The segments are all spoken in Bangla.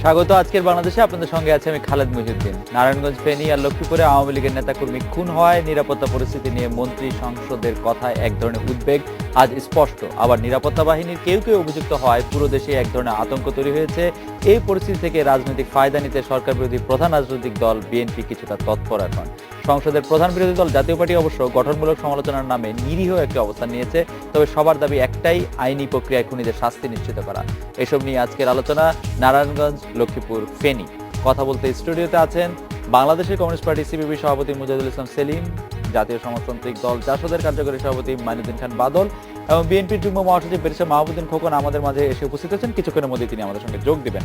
স্বাগত আজকের বাংলাদেশে। আপনাদের সঙ্গে আছে আমি খালেদ মহিউদ্দিন। নারায়ণগঞ্জ, ফেনী আর লক্ষ্মীপুরে আওয়ামী লীগের নেতাকর্মী খুন হয়, নিরাপত্তা পরিস্থিতি নিয়ে মন্ত্রী সংসদের কথায় এক ধরনের উদ্বেগ আজ স্পষ্ট। আবার নিরাপত্তা বাহিনীর কেউ কেউ অভিযুক্ত হয়, পুরো দেশে এক ধরনের আতঙ্ক তৈরি হয়েছে। এই পরিস্থিতি থেকে রাজনৈতিক ফায়দা নিতে সরকার বিরোধী প্রধান রাজনৈতিক দল বিএনপি কিছুটা তৎপর এখন। সংসদের প্রধান বিরোধী দল জাতীয় পার্টি অবশ্য গঠনমূলক সমালোচনার নামে নিরীহ একটি অবস্থান নিয়েছে। তবে সবার দাবি একটাই, আইনি প্রক্রিয়ায় খুনিদের শাস্তি নিশ্চিত করা। এসব নিয়ে আজকের আলোচনা। নারায়ণগঞ্জ, লক্ষ্মীপুর, ফেনী। কথা বলতে স্টুডিওতে আছেন বাংলাদেশের কমিউনিস্ট পার্টি সিপিবি সভাপতি মুজাহিদুল ইসলাম সেলিম, জাতীয় সমাজতান্ত্রিক দল জাসদের কার্যকরী সভাপতি মাইনুদ্দিন খান বাদল এবং বিএনপির যুগ্ম মহাসচিব ব্যারিস্টার মাহবুবুদ্দিন খোকন আমাদের মাঝে এসে উপস্থিত হয়েছেন। কিছুক্ষণের মধ্যে তিনি আমাদের সঙ্গে যোগ দিবেন।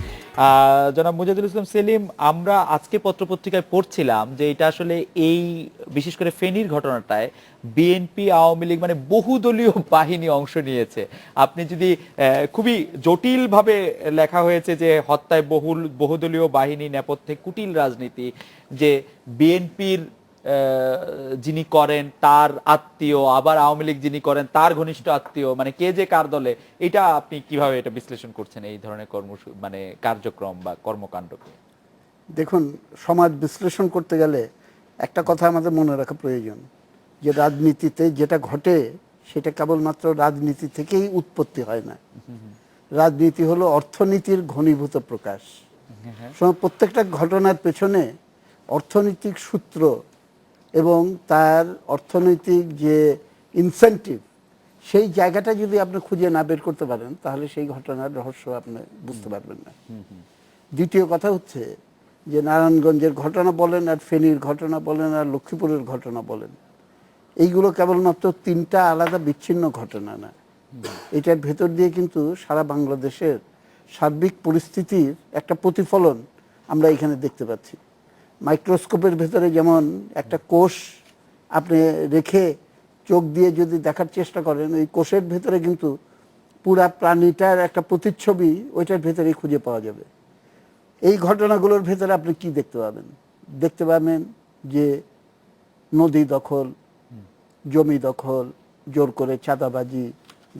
জনাব মুজাহিদুল ইসলাম সেলিম, আমরা আজকে পত্রপত্রিকায় পড়ছিলাম যে এটা আসলে এই বিশেষ করে ফেনীর ঘটনাটায় বিএনপি, আওয়ামী লীগ মানে বহুদলীয় বাহিনী অংশ নিয়েছে। আপনি যদি খুবই জটিলভাবে লেখা হয়েছে যে হত্যায় বহুদলীয় বাহিনী, নেপথ্যে কুটিল রাজনীতি, যে বিএনপির যিনি করেন তার আত্মীয়, আবার আওয়ামী লীগ যিনি করেন তার ঘনিষ্ঠ আত্মীয়, মানে কে যে কার দলে, এটা আপনি কিভাবে এটা বিশ্লেষণ করছেন এই ধরনের কার্যক্রম বা কর্মকাণ্ডকে? দেখুন, সমাজ বিশ্লেষণ করতে গেলে একটা কথা আমাদের মনে রাখা প্রয়োজন, যে রাজনীতিতে যেটা ঘটে সেটা কেবলমাত্র রাজনীতি থেকেই উৎপত্তি হয় না। রাজনীতি হলো অর্থনীতির ঘনীভূত প্রকাশ। প্রত্যেকটা ঘটনার পেছনে অর্থনৈতিক সূত্র এবং তার অর্থনৈতিক যে ইনসেন্টিভ, সেই জায়গাটা যদি আপনি খুঁজে না বের করতে পারেন তাহলে সেই ঘটনার রহস্য আপনি বুঝতে পারবেন না। দ্বিতীয় কথা হচ্ছে যে নারায়ণগঞ্জের ঘটনা বলেন, আর ফেনীর ঘটনা বলেন, আর লক্ষ্মীপুরের ঘটনা বলেন, এইগুলো কেবলমাত্র তিনটা আলাদা বিচ্ছিন্ন ঘটনা না। এটার ভেতর দিয়ে কিন্তু সারা বাংলাদেশের সার্বিক পরিস্থিতির একটা প্রতিফলন আমরা এখানে দেখতে পাচ্ছি। মাইক্রোস্কোপের ভেতরে যেমন একটা কোষ আপনি রেখে চোখ দিয়ে যদি দেখার চেষ্টা করেন, ওই কোষের ভেতরে কিন্তু পুরা প্রাণীটার একটা প্রতিচ্ছবি ওইটার ভেতরেই খুঁজে পাওয়া যাবে। এই ঘটনাগুলোর ভেতরে আপনি কি দেখতে পাবেন? দেখতে পাবেন যে নদী দখল, জমি দখল, জোর করে চাঁদাবাজি,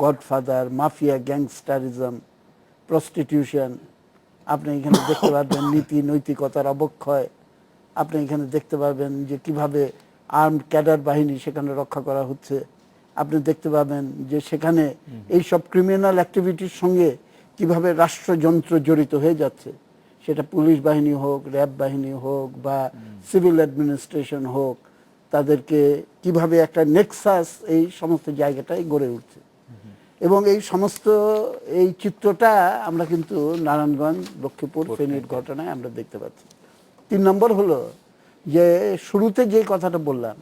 গডফাদার, মাফিয়া, গ্যাংস্টারিজম, প্রস্টিটিউশন। আপনি এখানে দেখতে পারবেন নীতি নৈতিকতার অবক্ষয়। আপনি এখানে দেখতে পাবেন যে কিভাবে আর্মড ক্যাডার বাহিনী সেখানে রক্ষা করা হচ্ছে। আপনি দেখতে পাবেন যে সেখানে এইসব ক্রিমিনাল অ্যাক্টিভিটির সঙ্গে কিভাবে রাষ্ট্রযন্ত্র জড়িত হয়ে যাচ্ছে, সেটা পুলিশ বাহিনী হোক, র্যাব বাহিনী হোক বা সিভিল অ্যাডমিনিস্ট্রেশন হোক, তাদেরকে কিভাবে একটা নেক্সাস এই সমস্ত জায়গাটায় গড়ে উঠছে। এবং এই সমস্ত এই চিত্রটা আমরা কিন্তু নারায়ণগঞ্জ, লক্ষ্মীপুর, ফেনীর ঘটনায় আমরা দেখতে পাচ্ছি। 3 নম্বর হলো যে শুরুতে যে কথাটা বললাম,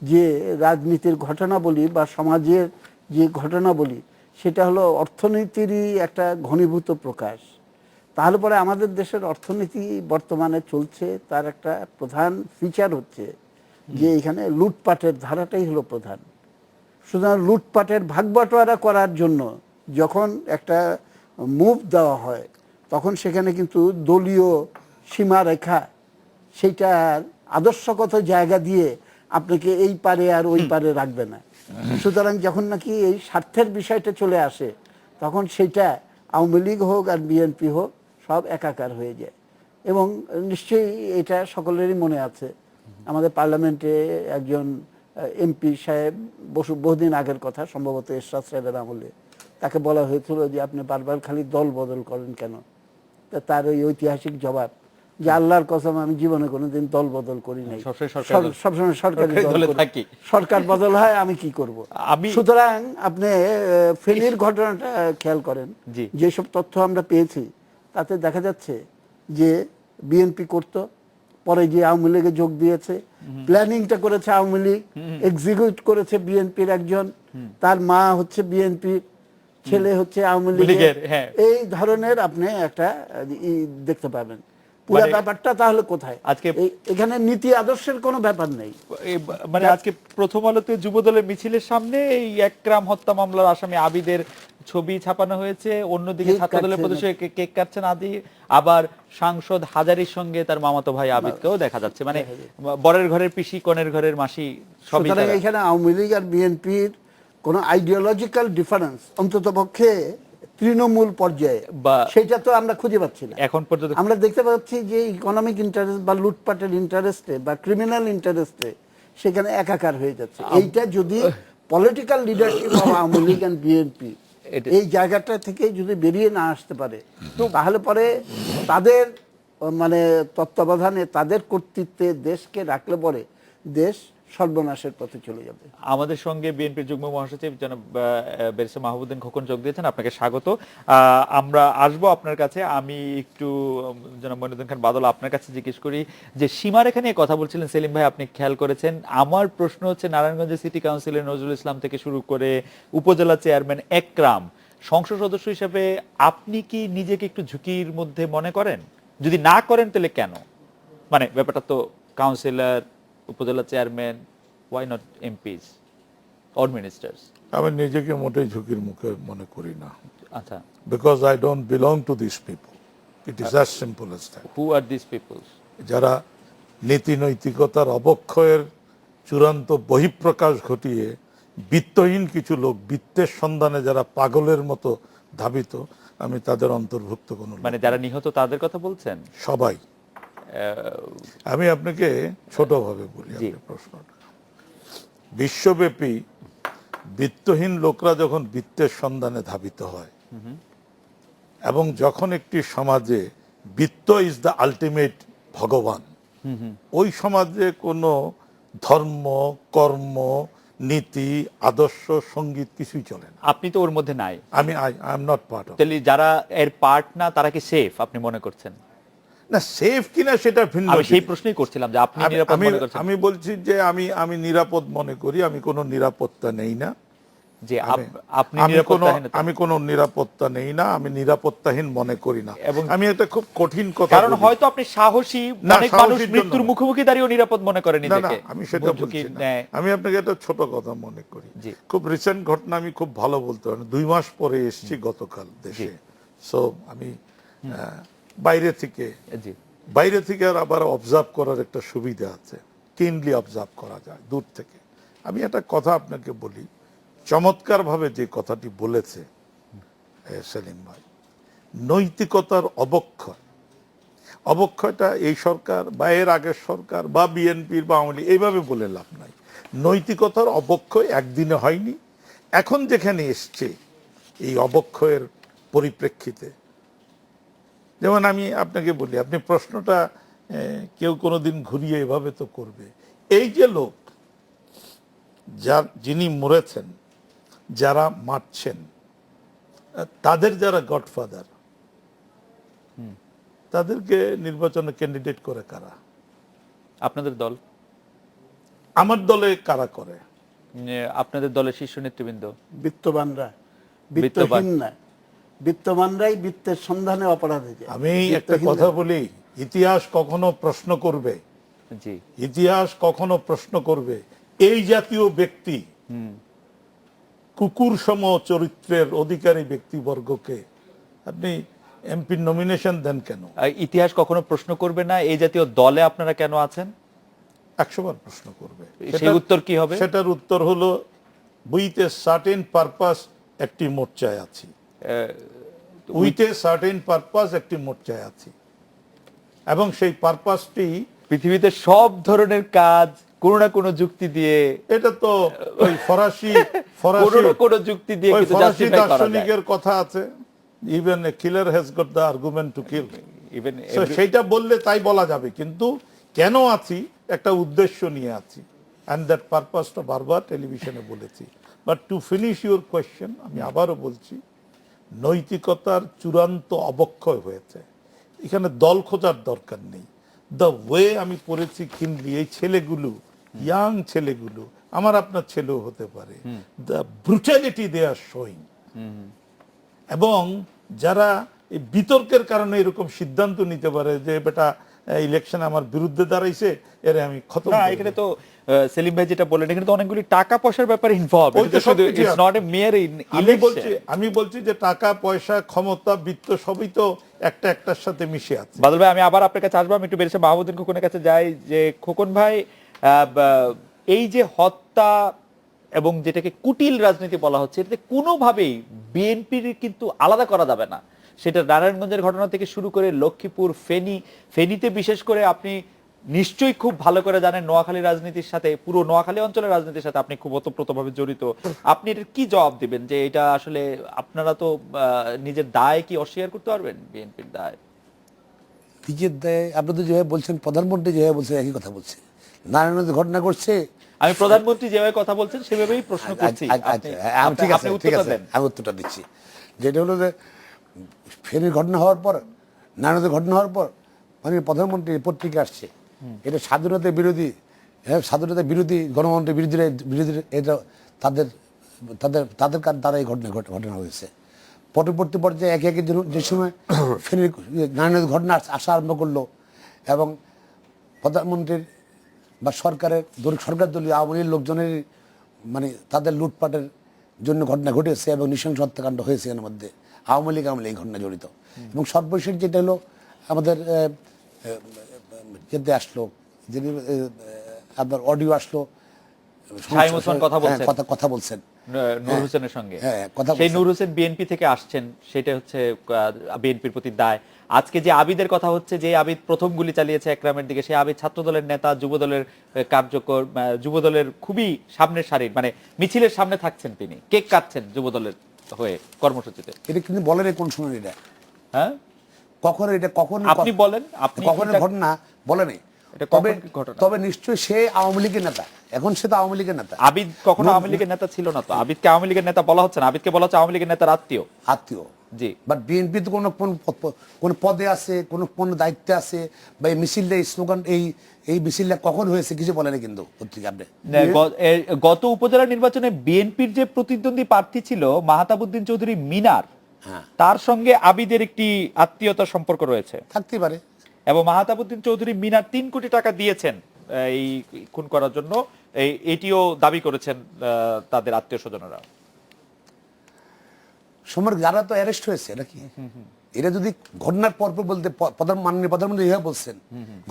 যে রাজনীতির ঘটনা বলি বা সমাজের যে ঘটনা বলি, সেটা হলো অর্থনীতিরই একটা ঘনীভূত প্রকাশ। তাহলে পরে আমাদের দেশের অর্থনীতি বর্তমানে চলছে, তার একটা প্রধান ফিচার হচ্ছে যে এখানে লুটপাটের ধারাটাই হলো প্রধান। সুতরাং লুটপাটের ভাগবাটোয়ারা করার জন্য যখন একটা মুভ দেওয়া হয়, তখন সেখানে কিন্তু দলীয় সীমারেখা, সেইটার আদর্শগত জায়গা দিয়ে আপনাকে এই পারে আর ওই পারে রাখবে না। সুতরাং যখন নাকি এই স্বার্থের বিষয়টা চলে আসে, তখন সেইটা আওয়ামী লীগ হোক আর বিএনপি হোক, সব একাকার হয়ে যায়। এবং নিশ্চয়ই এটা সকলেরই মনে আছে, আমাদের পার্লামেন্টে একজন এমপি সাহেব বহুদিন আগের কথা, সম্ভবত এরশাদ সাহেবের আমলে, তাকে বলা হয়েছিল যে আপনি বারবার খালি দল বদল করেন কেন? তার ওই ঐতিহাসিক জবাব যে আল্লাহর কসম, আমি জীবনে কোনোদিন দল বদল করি নাই, সবসময় সরকারি দল করি, সরকার বদল হয় আমি কি করব। সুতরাং আপনি ফেনীর ঘটনাটা খেয়াল করেন, যেসব তথ্য আমরা পেয়েছি তাতে দেখা যাচ্ছে যে বিএনপি করতো, পরে যে আওয়ামী লীগে যোগ দিয়েছে, প্ল্যানিংটা করেছে আওয়ামী লীগ, এক্সিকিউট করেছে বিএনপির একজন, তার মা হচ্ছে বিএনপির, ছেলে হচ্ছে আওয়ামী লীগের। এই ধরনের আপনি একটা দেখতে পাবেন। পুরো ব্যাপারটা তাহলে কোথায়? আজকে এখানে নীতি আদর্শের কোনো ব্যাপার নেই। মানে আজকে প্রথম আলোতে যুবদলের মিছিলের সামনে এই একরাম হত্যা মামলার আসামি আবিদের ছবি ছাপানো হয়েছে, অন্যদিকে ছাত্রদলের প্রদেশে কেক কাটছেন আদি, আবার সাংসদ হাজারীর সঙ্গে তার মামাতো ভাই আবিদকেও দেখা যাচ্ছে। মানে বরের ঘরের পিসি, কনের ঘরের মাসি সবই। এখানে আওয়ামী লীগ আর বিএনপির কোনো আইডিওলজিক্যাল ডিফারেন্স অন্তত পক্ষে তৃণমূল পর্যায়ে, বা সেটা তো আমরা খুঁজে পাচ্ছি না। এখন পর্যন্ত আমরা দেখতে পাচ্ছি যে ইকোনমিক ইন্টারেস্ট বা লুটপাটের ইন্টারেস্টে বা ক্রিমিনাল ইন্টারেস্টে সেখানে একাকার হয়ে যাচ্ছে। এইটা যদি political leadership of Awami League and BNP এই জায়গাটা থেকে যদি বেরিয়ে না আসতে পারে, তাহলে পরে তাদের মানে তত্ত্বাবধানে, তাদের কর্তৃত্বে দেশকে রাখলে পরে দেশ সর্বনাশের পথে চলে যাবে। আমাদের সঙ্গে বিএনপির যুগ্ম মহাসচিব জনাব ব্যারিস্টার মাহবুবুদ্দিন খোকন যোগ দিয়েছেন, আপনাকে স্বাগত। আমরা আসবো আপনার কাছে। আমি একটু জনাব মনিরুদ্দিন খান বাদল আপনার কাছে জিজ্ঞেস করি যে সীমারেখা নিয়ে কথা বলছিলেন সেলিম ভাই, আপনি খেয়াল করেছেন। আমার প্রশ্ন হচ্ছে, নারায়ণগঞ্জের সিটি কাউন্সিলের নজরুল ইসলাম থেকে শুরু করে উপজেলা চেয়ারম্যান একরাম, সংসদ সদস্য হিসেবে আপনি কি নিজেকে একটু ঝুঁকির মধ্যে মনে করেন? যদি না করেন তাহলে কেন? মানে ব্যাপারটা তো কাউন্সিলর, উপজেলা chairman, why not MPs or ministers? আমি নিজেকে মোটেই ঝুঁকির মুখে মনে করি না, আচ্ছা, because I don't belong to this people. It is as simple as that. who are these people? যারা নীতি নৈতিকতার অবক্ষয়ের চূড়ান্ত বহিঃপ্রকাশ ঘটিয়ে বিত্তহীন কিছু লোক, বিত্তের সন্ধানে যারা পাগলের মতো ধাবিত, আমি তাদের অন্তর্ভুক্ত কোনো লোক। মানে যারা নিহত তাদের কথা বলছেন? সবাই। আমি আপনাকে ছোটভাবে বলি জি। আপনার প্রশ্নটা। বিশ্বব্যাপী বিত্তহীন লোকরা যখন বিত্তের সন্ধানে ধাবিত হয় এবং যখন একটি সমাজে বিত্ত ইজ দ্য আলটিমেট ভগবান, ওই সমাজে কোনো ধর্ম, কর্ম, নীতি, আদর্শ, সঙ্গীত কিছুই চলে না। আপনি তো ওর মধ্যে নাই, I am not part of. তাহলে যারা এর পার্ট না তারা কি সেফ আপনি মনে করছেন? না, সেফ কিনা সেটা ভিন্ন। আমি সেই প্রশ্নই করছিলাম যে আপনি নিরাপদ মনে করছেন? আমি বলছি যে আমি নিরাপদ মনে করি। আমি কোনো নিরাপত্তা নেই না। যে আপনি নিরাপত্তাহীনতা? আমি কোনো নিরাপত্তা নেই না, আমি নিরাপত্তাহীন মনে করি না। এবং আমি একটা খুব কঠিন কথা, কারণ হয়তো আপনি সাহসী, না, অনেক মানুষ সাহসীর জন্য মৃত্যুর না। মুখোমুখি দাঁড়িয়েও নিরাপদ মনে করে না, না, নিজেকে। আমি সেটা বলছি না। আমি আপনাকে একটা ছোট কথা মনে করি। জি। খুব রিসেন্ট ঘটনা, আমি খুব ভালো বলতে পারি। 2 মাস পরে এসেছি গতকাল দেশে। সো আমি জি। বাইরে থেকে আর আবার অবজার্ভ করার একটা সুবিধা আছে, কিনলি অবজার্ভ করা যায় দূর থেকে। আমি একটা কথা আপনাকে বলি, চমৎকারভাবে যে কথাটি বলেছে সেলিম ভাই, নৈতিকতার অবক্ষয়টা এই সরকার বা এর আগের সরকার বা বিএনপির বা আওয়ামী লীগ এইভাবে বলে লাভ নাই। নৈতিকতার অবক্ষয় একদিনে হয়নি। এখন যেখানে এসছে এই অবক্ষয়ের পরিপ্রেক্ষিতে, যেমন আমি আপনাকে বলি, আপনি প্রশ্নটা কেউ কোনোদিন ঘুরিয়ে এভাবে তো করবে। এই যে লোক যিনি মরেছেন, যারা মারছেন, তাদের যারা গডফাদার, তাদেরকে নির্বাচনে ক্যান্ডিডেট করে কারা? আপনাদের দল? আমার দলে কারা করে? আপনাদের দলের শীর্ষ নেতৃবৃন্দ, বিত্তবানরা, বিত্তহীন না। বিত্তবানরাই বিত্তের সন্ধানে অপরাধে যায়। আমি একটা কথা বলি, ইতিহাস কখনো প্রশ্ন করবে, জি, ইতিহাস কখনো প্রশ্ন করবে এই জাতীয় ব্যক্তি, কুকুর সম চরিত্রের অধিকারী ব্যক্তিবর্গকে আপনি এমপি নমিনেশন দেন কেন? ইতিহাস কখনো প্রশ্ন করবে না এই জাতীয় দলে আপনারা কেন আছেন? 100 বার প্রশ্ন করবে। সেই উত্তর কি হবে? সেটার উত্তর হলো, উইথ এ সার্টেন পারপাস একটি মোর্চায় আছি। উইথ এ সার্টেন পারপাস একটি মোর্চায় আছি, এবং সেই পারপাসটি পৃথিবীতে সব ধরনের কাজ কোনো না কোনো যুক্তি দিয়ে, এটা তো ওই ফরাসি কোনো না কোনো যুক্তি দিয়ে ওই কিন্তু ফরাসি justify করা যায়। দার্শনিকের কথা আছে, even a killer has got the argument to kill. Even সেইটা বললে তাই বলা যাবে, কিন্তু কেন আছি, একটা উদ্দেশ্য নিয়ে আছি, অ্যান্ড দ্যাট পারপাসটা বারবার টেলিভিশনে বলেছি। But to finish your question, আমি আবারও বলছি, নৈতিকতার চূড়ান্ত অবক্ষয় হয়েছে। এখানে দল খোঁজার দরকার নেই। দ্য ওয়ে আমি পড়েছি কিনলি, এই ছেলেগুলো, ইয়াং ছেলেগুলো, আমার আপনার ছেলেও হতে পারে, the brutality they are showing, এবং যারা এই বিতর্কের কারণে এরকম সিদ্ধান্ত নিতে পারে যে বেটা ইলেকশনে আমার বিরুদ্ধে দাঁড়াইছে, এর আমি খতম না, করে এখানে দেব। তো সেলিম ভাই যেটা বললেন, এখানে তো অনেকগুলি টাকা পয়সার ব্যাপারে ইনভলভ। ওই তো সবকিছু ইটস নট এ মেয়ার আমি বলছি যে টাকা পয়সা, ক্ষমতা, বিত্ত সবই তো একটার সাথে মিশে আছে। বাদল ভাই, আমি আবার আপনার কাছে আসবো। আমি একটু বেরিয়ে মাহমুদুদ্দিন খোকনের কাছে যাই। যে খোকন ভাই, এই যে হত্যা এবং যেটাকে কুটিল রাজনীতি বলা হচ্ছে, এটাতে কোনোভাবেই বিএনপির কিন্তু আলাদা করা যাবে না। সেটা নারায়ণগঞ্জের ঘটনা থেকে শুরু করে লক্ষ্মীপুর, ফেনীতে বিশেষ করে আপনি নিশ্চয়ই খুব ভালো করে জানেন, নোয়াখালী রাজনীতির সাথে, পুরো নোয়াখালী অঞ্চলের রাজনীতির সাথে আপনি খুব ওতপ্রোতভাবে জড়িত। আপনি এটার কি জবাব দিবেন যে এটা আসলে আপনারা তো নিজের দায় কি অস্বীকার করতে পারবেন, বিএনপির দায়? নিজের দায় আপনি তো যেভাবে বলছেন, প্রধানমন্ত্রী যেভাবে বলছেন একই কথা বলছে। নারায়ণগঞ্জে ঘটনা ঘটছে, আমি প্রধানমন্ত্রী যেভাবে কথা বলছেন সেভাবেই প্রশ্ন করছি। ঠিক আছে, আপনি ঠিক উত্তরটা আছে, দেন। আমি উত্তরটা দিচ্ছি। যেটা হলো যে ফেনীর ঘটনা হওয়ার পর, নারায়ণগঞ্জের ঘটনা হওয়ার পর মানে প্রধানমন্ত্রী পত্রিকা আসছে, এটা স্বাধীনতা বিরোধী, হ্যাঁ স্বাধীনতা বিরোধী, গণতন্ত্রের বিরোধীরা এটা তাদের তাদের তাদের দ্বারা এই ঘটনা হয়েছে। পরবর্তী পর্যায়ে একে একে যে সময় ফেনীর নারায়ণগঞ্জের ঘটনা আসা আরম্ভ করলো এবং প্রধানমন্ত্রীর বা সরকার দলীয় আওয়ামী লীগের লোকজনের মানে তাদের লুটপাটের জন্য ঘটনা ঘটেছে এবং নৃশংস হত্যাকাণ্ড হয়েছে এর মধ্যে আওয়ামী লীগ এই ঘটনা জড়িত। এবং সর্বশেষ যেটা হলো আমাদের যেতে আসলো, যিনি আপনার অডিও আসলো, শাইম ওসমান কথা বলছেন নূর হোসেনের সঙ্গে, হ্যাঁ, কথা সেই বলছেন। নূর হোসেন বিএনপি থেকে আসছেন, সেটা হচ্ছে বিএনপির প্রতি দায়। আজকে যে আবিদের কথা হচ্ছে, যে আবিদ প্রথম গুলি চালিয়েছে একরামের দিকে, সেই আবিদ ছাত্রদলের নেতা, যুবদলের কার্যকর, যুবদলের খুবই সামনের সারির, মানে মিছিলের সামনে থাকছেন, তিনি কেক কাটছেন যুবদলের হয়ে কর্মসূচিতে। এটা কিন্তু বলেন কোন সময় এটা, হ্যাঁ কখন এটা, কখন আপনি বলেন, আপনি কখন ঘটনা বলেনি। এটা তবে কখন ঘটনা? তবে নিশ্চয়ই সে আওয়ামী লীগের নেতা, এখন সে তো আওয়ামী লীগের নেতা। আবিদ কখনো আওয়ামী লীগের নেতা ছিল না তো। আবিদকে আওয়ামী লীগের নেতা বলা হচ্ছে না, আবিদকে বলা হচ্ছে আওয়ামী লীগের নেতার আত্মীয়। আত্মীয়, জি। বাট বিএনপি তো কোন পদে আছে, কোন দায়িত্বে আছে, বা এই মিছিলটা, এই স্লোগান, এই মিছিলটা কখন হয়েছে কিছু বলেনি কিন্তু পত্রিকা। আপনি গত উপজেলা নির্বাচনে বিএনপির যে প্রতিদ্বন্দ্বী প্রার্থী ছিল মাহতাবউদ্দিন চৌধুরী মিনার, হ্যাঁ, তার সঙ্গে আবিদের একটি আত্মীয়তার সম্পর্ক রয়েছে থাকতে পারে। এবং মাহতাবউদ্দিন চৌধুরী মিনার 3 কোটি টাকা দিয়েছেন এই খুন করার জন্য, এটিও দাবি করেছেন তাদের আত্মীয় স্বজনেরা। সময় যারা তো অ্যারেস্ট হয়েছে নাকি, এটা যদি ঘটনার পর বলতে, মাননীয় প্রধানমন্ত্রী এভাবে বলছেন,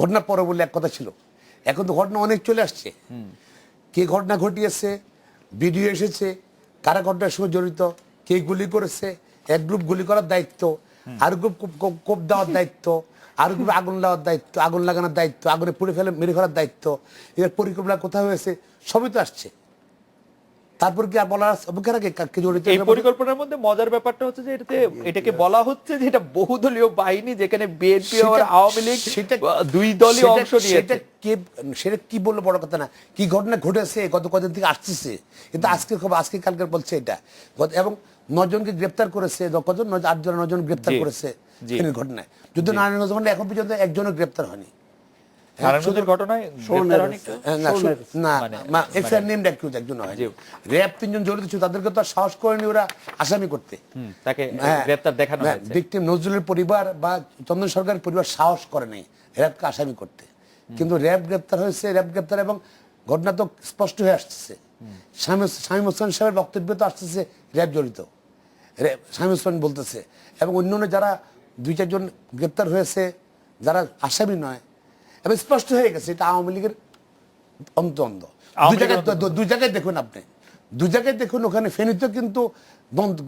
ঘটনার পরে বললে এক কথা ছিল, এখন তো ঘটনা অনেক চলে আসছে। কে ঘটনা ঘটিয়েছে, ভিডিও এসেছে, কারা ঘটনার সঙ্গে জড়িত, কে গুলি করেছে, এক গ্রুপ গুলি করার দায়িত্ব, আর গ্রুপ কোপ দেওয়ার দায়িত্ব, আর গ্রুপ আগুন লাগার দায়িত্ব, আগুন লাগানোর দায়িত্ব, আগুনে পুড়ে ফেলে মেরে ফেলার দায়িত্ব, এর পরিকল্পনা কোথায় হয়েছে সবই তো আসছে। তারপর কি আর বলার অপেক্ষা রাখে কে জড়িত? এই পরিকল্পনার মধ্যে মজার ব্যাপারটা হচ্ছে যে এটাকে বলা হচ্ছে যে এটা বহুদলীয় বাহিনী, যেখানে বিএনপি আর আওয়ামী লীগ দুই দলই অংশ নিয়েছে। সেটা কি বললো বড় কথা না, কি ঘটনা ঘটেছে গত কদিন থেকে আসতেছে, কিন্তু আজকে কালকে বলছে এটা। এবং 9 জনকে গ্রেপ্তার করেছে, কজন 8 জন গ্রেপ্তার করেছে ঘটনায়। যুদ্ধ নারায়ণগঞ্জ এখন পর্যন্ত একজনও গ্রেপ্তার হয়নি। নারায়ণগঞ্জের ঘটনায় র‍্যাব 3 জন জড়িত ছিল, তাদেরকে তো সাহস করেনি ওরা আসামি করতে, তাকে গ্রেপ্তার দেখানো হয়েছে। ভিকটিম নজরুলের পরিবার বা চন্দন সরকারের পরিবার সাহস করেনি র‍্যাবকে আসামি করতে, কিন্তু র‍্যাব গ্রেপ্তার হয়েছে। র‍্যাব গ্রেপ্তার এবং ঘটনা তো স্পষ্ট হয়ে আসছে। শামীম ওসমান সাহেবের বক্তব্য তো আসতেছে র‍্যাব জড়িত, শামীম ওসমান বলতেছে, এবং অন্যান্য যারা 2-4 জন গ্রেপ্তার হয়েছে যারা আসামি নয়, এবং স্পষ্ট হয়ে গেছে এটা আওয়ামী লীগের অন্ত। দুই জায়গায় দেখুন, আপনি 2 জায়গায় দেখুন, ওখানে ফেনীতে কিন্তু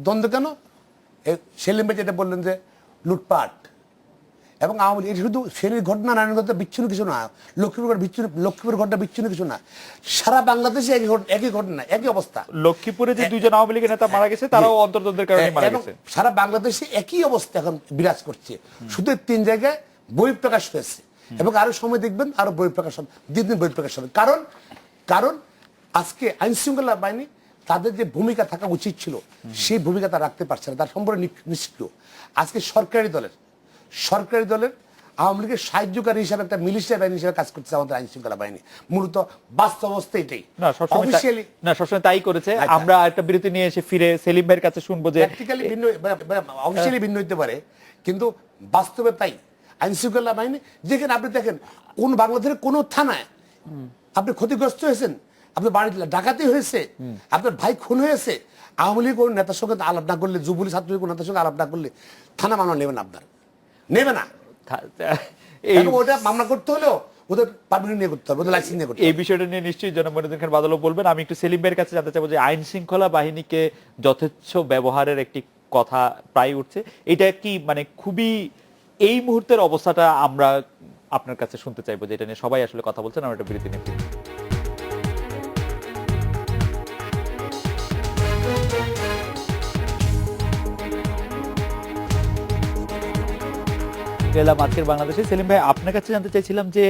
দ্বন্দ্ব কেন, সেলিম ভাই যেটা বললেন যে লুটপাট, এবং আওয়ামী লীগ শুধু ফেনীর ঘটনা, নারায়ণগঞ্জ বিচ্ছিন্ন কিছু না, লক্ষ্মীপুর ঘটনা বিচ্ছিন্ন কিছু না, সারা বাংলাদেশে একই ঘটনা, একই অবস্থা। লক্ষ্মীপুরে যে 2 জন আওয়ামী লীগের নেতা মারা গেছে, তারাও অন্তর্দ্বন্দ্বের কারণে মারা গেছে। সারা বাংলাদেশে একই অবস্থা এখন বিরাজ করছে, শুধু 3 জায়গায় বই প্রকাশ হয়েছে, এবং আরো সময় দেখবেন আরো বই প্রকাশ হবে, দিন বই প্রকাশ হবে। কারণ আজকে আইন শৃঙ্খলা বাহিনী তাদের যে ভূমিকা থাকা উচিত ছিল সেই ভূমিকা তারা রাখতে পারছে না, তার সম্পূর্ণ নিষ্ক্রিয়। আজকে সরকারি দলের আওয়ামী লীগের সাহায্যকারী হিসাবে একটা মিলিশিয়া বাহিনী হিসাবে কাজ করছে আমাদের আইন শৃঙ্খলা বাহিনী। মূলত বাস্তব অবস্থা এটাই না, সবসময় তাই করেছে। আমরা একটা বিরতি নিয়ে এসে ফিরে সেলিম ভাইয়ের কাছে শুনবো যে অফিসিয়ালি ভিন্ন হইতে পারে, কিন্তু বাস্তবে তাই। আইন শৃঙ্খলা বাহিনী যেখানে আপনি দেখেন, কোন বাংলাদেশের কোন থানায় আপনি ক্ষতিগ্রস্ত হয়েছেন, আপনার বাড়িতে ডাকাতি হয়েছে, আপনার ভাই খুন হয়েছে, আওয়ামী লীগ কোন নেতার সঙ্গে আলাপ না করলে, যুবলীগ ছাত্রলীগ কোন নেতার সঙ্গে আলাপ না করলে থানা মামলা নেবে না, আপনার নেবে না। ওটা মামলা করতে হলেও ওদের পারমিট নিয়ে করতে হবে, ওদের লাইসেন্স নিয়ে করতে এই হবে। বিষয়টা নিয়ে নিশ্চয়ই জনাব মনিরুদ্দিন খান বাদলও বলবেন। আমি একটু সেলিম ভাইয়ের কাছে জানতে চাইবো যে আইন শৃঙ্খলা বাহিনীকে যথেচ্ছ ব্যবহারের একটি কথা প্রায় উঠছে, এটা কি মানে খুবই এই মুহূর্তের অবস্থাটা আমরা আপনার কাছে শুনতে চাইবো, যে এটা নিয়ে সবাই আসলে কথা বলছেন। আমরা একটা বিরতি নিয়ে ফিরছি। গেলাম আজকের বাংলাদেশে। সেলিম ভাই, আপনার কাছে জানতে চাইছিলাম যে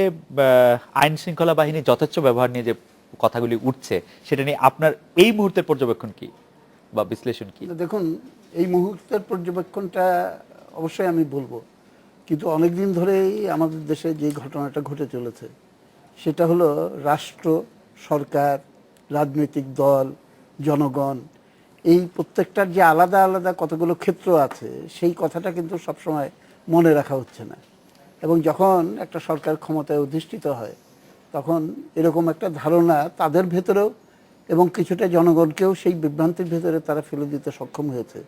আইন শৃঙ্খলা বাহিনী যথেচ্ছ ব্যবহার নিয়ে যে কথাগুলি উঠছে, সেটা নিয়ে আপনার এই মুহূর্তের পর্যবেক্ষণ কি বা বিশ্লেষণ কি? দেখুন, এই মুহূর্তের পর্যবেক্ষণটা অবশ্যই আমি বলবো, কিন্তু অনেকদিন ধরেই আমাদের দেশে যে ঘটনাটা ঘটে চলেছে সেটা হলো রাষ্ট্র, সরকার, রাজনৈতিক দল, জনগণ, এই প্রত্যেকটার যে আলাদা আলাদা কতগুলো ক্ষেত্র আছে সেই কথাটা কিন্তু সবসময় মনে রাখা হচ্ছে না। এবং যখন একটা সরকার ক্ষমতায় অধিষ্ঠিত হয় তখন এরকম একটা ধারণা তাদের ভেতরেও এবং কিছুটা জনগণকেও সেই বিভ্রান্তির ভেতরে তারা ফেলে দিতে সক্ষম হয়েছে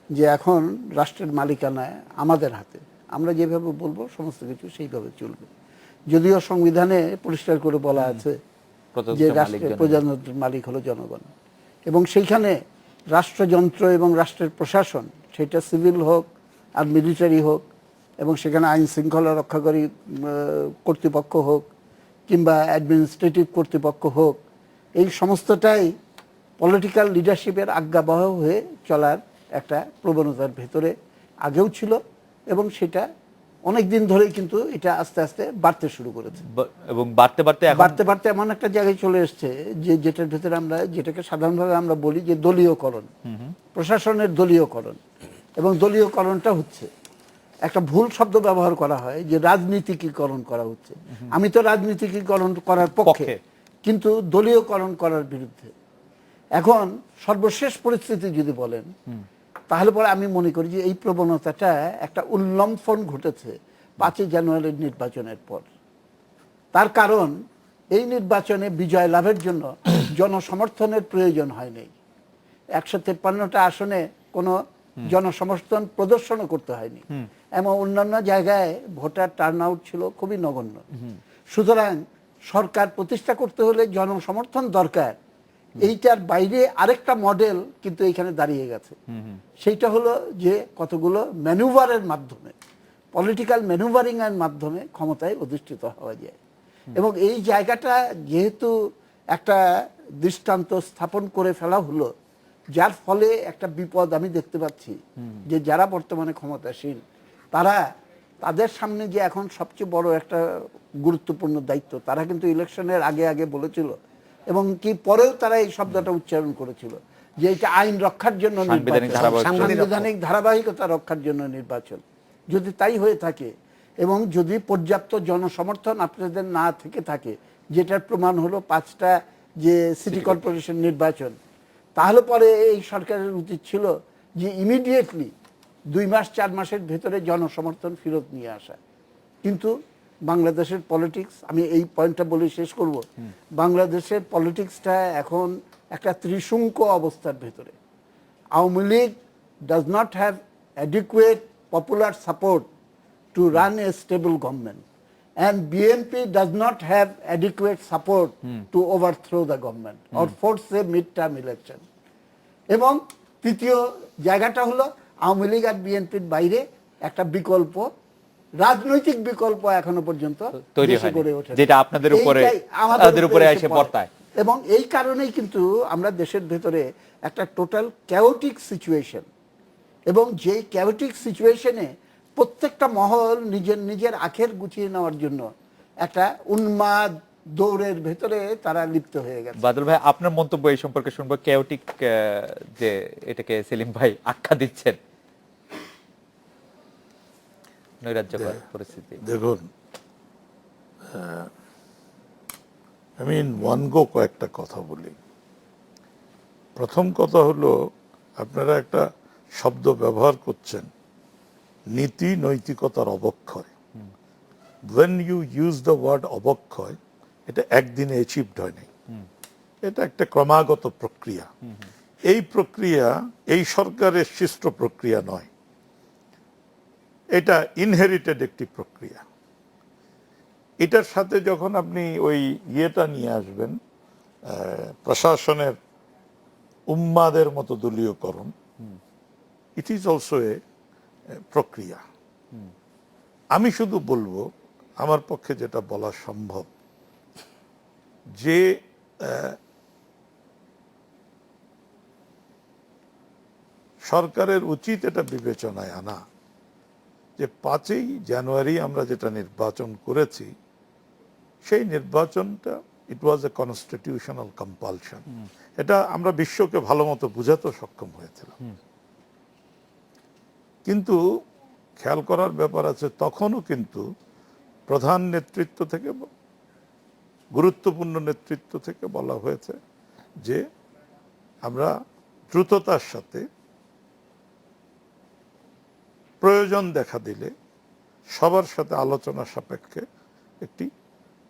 যে এখন রাষ্ট্রের মালিকানা আমাদের হাতে, আমরা যেভাবে বলবো সমস্ত কিছু সেইভাবে চলবে। যদিও সংবিধানে পরিষ্কার করে বলা আছে যে রাষ্ট্রের প্রজাতন্ত্রের মালিক হলো জনগণ, এবং সেইখানে রাষ্ট্রযন্ত্র এবং রাষ্ট্রের প্রশাসন, সেটা সিভিল হোক আর মিলিটারি হোক, এবং সেখানে আইন শৃঙ্খলা রক্ষাকারী কর্তৃপক্ষ হোক কিংবা অ্যাডমিনিস্ট্রেটিভ কর্তৃপক্ষ হোক, এই সমস্তটাই পলিটিক্যাল লিডারশিপের আজ্ঞাবহ হয়ে চলার একটা প্রবণতার ভেতরে আগেও ছিল, এবং সেটা অনেক দিন ধরেই কিন্তু এটা আস্তে আস্তে বাড়তে শুরু করেছে। এবং বাড়তে বাড়তে বাড়তে বাড়তে এমন একটা জায়গায় চলে এসছে যে যেটার ভেতরে আমরা যেটাকে সাধারণভাবে আমরা বলি যে দলীয়করণ, প্রশাসনের দলীয়করণ। এবং দলীয়করণটা হচ্ছে একটা ভুল শব্দ ব্যবহার করা হয় যে রাজনীতিকীকরণ করা হচ্ছে। আমি তো রাজনীতিকীকরণ করার পক্ষে, কিন্তু দলীয়করণ করার বিরুদ্ধে। এখন সর্বশেষ পরিস্থিতি যদি বলেন তাহলে পরে আমি মনে করি যে এই প্রবণতাটা একটা উল্লম্ফন ঘটেছে 5ই জানুয়ারির নির্বাচনের পর। তার কারণ এই নির্বাচনে বিজয় লাভের জন্য জনসমর্থনের প্রয়োজন হয়নি। 153টা আসনে কোনো জনসমর্থন প্রদর্শনও করতে হয়নি, এবং অন্যান্য জায়গায় ভোটার টার্ন আউট ছিল খুবই নগণ্য। সুতরাং সরকার প্রতিষ্ঠা করতে হলে জনসমর্থন দরকার। এইটার বাইরে আরেকটা মডেল কিন্তু এখানে দাঁড়িয়ে গেছে, সেইটা হলো যে কতগুলো ম্যানুভারের মাধ্যমে, পলিটিক্যাল ম্যানুভারিং এর মাধ্যমে ক্ষমতায় অধিষ্ঠিত হওয়া যায়। এবং এই জায়গাটা যেহেতু একটা দৃষ্টান্ত স্থাপন করে ফেলা হলো, যার ফলে একটা বিপদ আমি দেখতে পাচ্ছি যে যারা বর্তমানে ক্ষমতাসীন তারা, তাদের সামনে যে এখন সবচেয়ে বড় একটা গুরুত্বপূর্ণ দায়িত্ব, তারা কিন্তু ইলেকশনের আগে আগে বলেছিল এবং কি পরেও তারা এই শব্দটা উচ্চারণ করেছিল যে এটা আইন রক্ষার জন্য সাংবিধানিক ধারাবাহিকতা রক্ষার জন্য নির্বাচন। যদি তাই হয়ে থাকে এবং যদি পর্যাপ্ত জনসমর্থন আপনাদের না থেকে থাকে, যেটার প্রমাণ হলো 5টা যে সিটি কর্পোরেশন নির্বাচন, তাহলে পরে এই সরকারের উচিত ছিল যে ইমিডিয়েটলি 2 মাস 4 মাসের ভেতরে জনসমর্থন ফেরত নিয়ে আসা। কিন্তু বাংলাদেশের পলিটিক্স, আমি এই পয়েন্টটা বলে শেষ করব, বাংলাদেশের পলিটিক্সটা এখন একটা ত্রিশঙ্ক অবস্থার ভেতরে। Awami League does not have adequate popular support to run A stable government, and BNP does not have adequate support to overthrow the government or force a mid-term election. এবং তৃতীয় জায়গাটা হলো আওয়ামী লীগ আর বিএনপির বাইরে একটা বিকল্প, রাজনৈতিক বিকল্প এখনো পর্যন্ত তৈরি হয়নি, যেটা আপনাদের উপরে এসে পড়তায়। এবং এই কারণেই কিন্তু আমরা দেশের ভেতরে একটা টোটাল ক্যাওটিক সিচুয়েশন, এবং যেই ক্যাওটিক সিচুয়েশনে প্রত্যেকটা মহল নিজের আখের গুছিয়ে নেওয়ার জন্য একটা উন্মাদ দৌড়ের ভেতরে তারা লিপ্ত হয়ে গেছে। বাদল ভাই, আপনার মন্তব্য এই সম্পর্কে শুনবো, ক্যাওটিক যে এটাকে সেলিম ভাই আখ্যা দিচ্ছেন, নৈরাজ্যকর পরিস্থিতি। দেখুন, আমি ওয়ান গো কয়েকটা কথা বলি। প্রথম কথা হলো, আপনারা একটা শব্দ ব্যবহার করছেন, নীতি নৈতিকতার অবক্ষয়। when you use the word অবক্ষয়, এটা একদিনে অ্যাচিভড হয় নাই, এটা একটা ক্রমাগত প্রক্রিয়া। এই প্রক্রিয়া এই সরকারের সৃষ্ট প্রক্রিয়া নয়, এটা ইনহেরিটেড একটি প্রক্রিয়া। এটার সাথে যখন আপনি ওই ইয়েটা নিয়ে আসবেন, প্রশাসনের উম্মাদের মতো দলীয়করণ, ইট ইজ অলসো এ প্রক্রিয়া। আমি শুধু বলবো, আমার পক্ষে যেটা বলা সম্ভব, যে সরকারের উচিত এটা বিবেচনায় আনা যে 5ই জানুয়ারি আমরা যেটা নির্বাচন করেছি, সেই নির্বাচনটা ইট ওয়াজ এ কনস্টিটিউশনাল কম্পালশন। এটা আমরা বিশ্বকে ভালো মতো বুঝাতে সক্ষম হয়েছিলাম। কিন্তু খেয়াল করার ব্যাপার আছে, তখনও কিন্তু প্রধান নেতৃত্ব থেকে, গুরুত্বপূর্ণ নেতৃত্ব থেকে বলা হয়েছে যে আমরা দ্রুততার সাথে প্রয়োজন দেখা দিলে সবার সাথে আলোচনা সাপেক্ষে একটি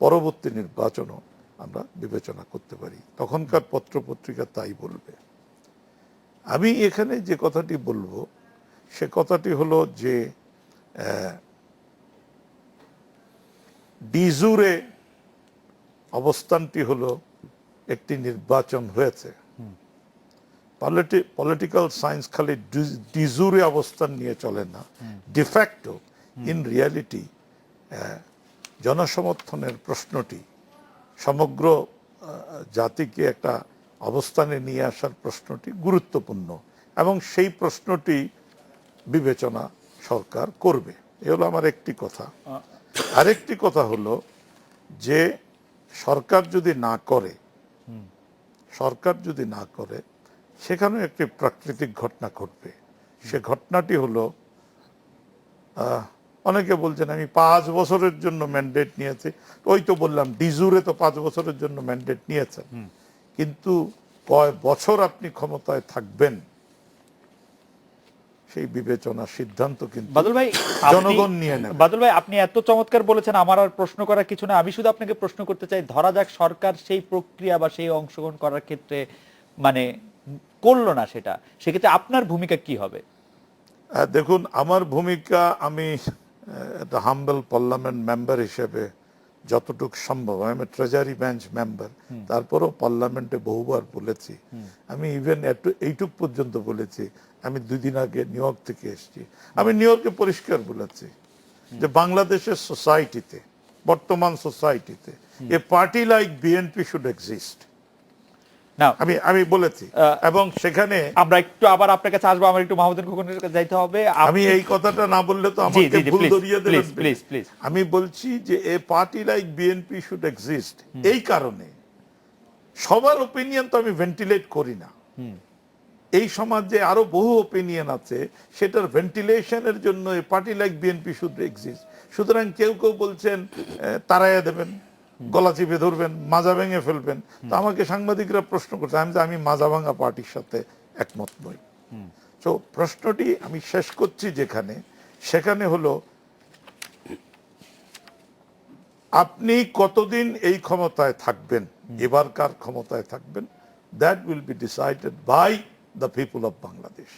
পরবর্তী নির্বাচনও আমরা বিবেচনা করতে পারি। তখনকার পত্রপত্রিকা তাই বলবে। আমি এখানে যে কথাটি বলবো সে কথাটি হলো যে ডিজুরে অবস্থানটি হলো একটি নির্বাচন হয়েছে। পলিটিক্যাল সায়েন্স খালি ডিজুরে অবস্থান নিয়ে চলে না, ডিফ্যাক্টো ইন রিয়ালিটি জনসমর্থনের প্রশ্নটি সমগ্র জাতিকে একটা অবস্থানে নিয়ে আসার প্রশ্নটি গুরুত্বপূর্ণ, এবং সেই প্রশ্নটি বিবেচনা সরকার করবে। এ হলো আমার একটি কথা। আরেকটি কথা হলো যে সরকার যদি না করে সেখানে একটি প্রাকৃতিক ঘটনা ঘটবে। সে ঘটনাটি হলো, অনেকে বলছেন আমি 5 বছরের জন্য ম্যান্ডেট নিয়েছি। ওই তো বললাম, ডিজুরে তো 5 বছরের জন্য ম্যান্ডেট নিয়েছেন, কিন্তু কয় বছর আপনি ক্ষমতায় থাকবেন সেই বিবেচনা সিদ্ধান্ত কিন্তু বাদল ভাই, জনগণ নিয়ে নেবে। বাদল ভাই, আপনি এত চমৎকার বলেছেন, আমার আর প্রশ্ন করার কিছু না। আমি শুধু আপনাকে প্রশ্ন করতে চাই, ধরা যাক সরকার সেই প্রক্রিয়া বা সেই অংশগ্রহণ করার ক্ষেত্রে মানে করলো না, সেক্ষেত্রে আপনার ভূমিকা কি হবে? দেখুন, আমার ভূমিকা, আমি একটা হাম্বল পার্লামেন্ট মেম্বার হিসেবে যতটুকু সম্ভব, আমি ট্রেজারি বেঞ্চ মেম্বার, তারপরও পার্লামেন্টে বহুবার বলেছি। আমি ইভেন এইটুক পর্যন্ত বলেছি, আমি 2 দিন আগে নিউ ইয়র্ক থেকে এসেছি, আমি নিউ ইয়র্কে পরিষ্কার বলেছি যে বাংলাদেশের সোসাইটিতে, বর্তমান সোসাইটিতে a party like BNP should exist. না, আমি বলেছি, এবং সেখানে আমরা একটু আবার আপনার কাছে আসবো, আমার একটু মাহমুদুল খোকনের কাছে যাইতে হবে। আমি এই কথাটা না বললে তো আমাকে ভুল ধরিয়ে দেবেন। প্লিজ, আমি বলছি যে a party like BNP should exist. এই কারণে সবার ওপিনিয়ন তো আমি ভেন্টিলেট করি না। এই সমাজে আরো বহু ওপিনিয়ন আছে, সেটার ভেন্টিলেশনের জন্য a party like BNP should exist. সুতরাং কেউ বলছেন তাড়াইয়া দেবেন, গলা চিপে ধরবেন, মাজা ভেঙে ফেলবেন। তো আমাকে সাংবাদিকরা প্রশ্ন করছে, আমি মাজা ভাঙা পার্টির সাথে একমত নই। তো প্রশ্নটি আমি শেষ করছি সেখানে হলো, আপনি কতদিন এই ক্ষমতায় থাকবেন, এবারকার ক্ষমতায় থাকবেন, that will be decided by the people of Bangladesh.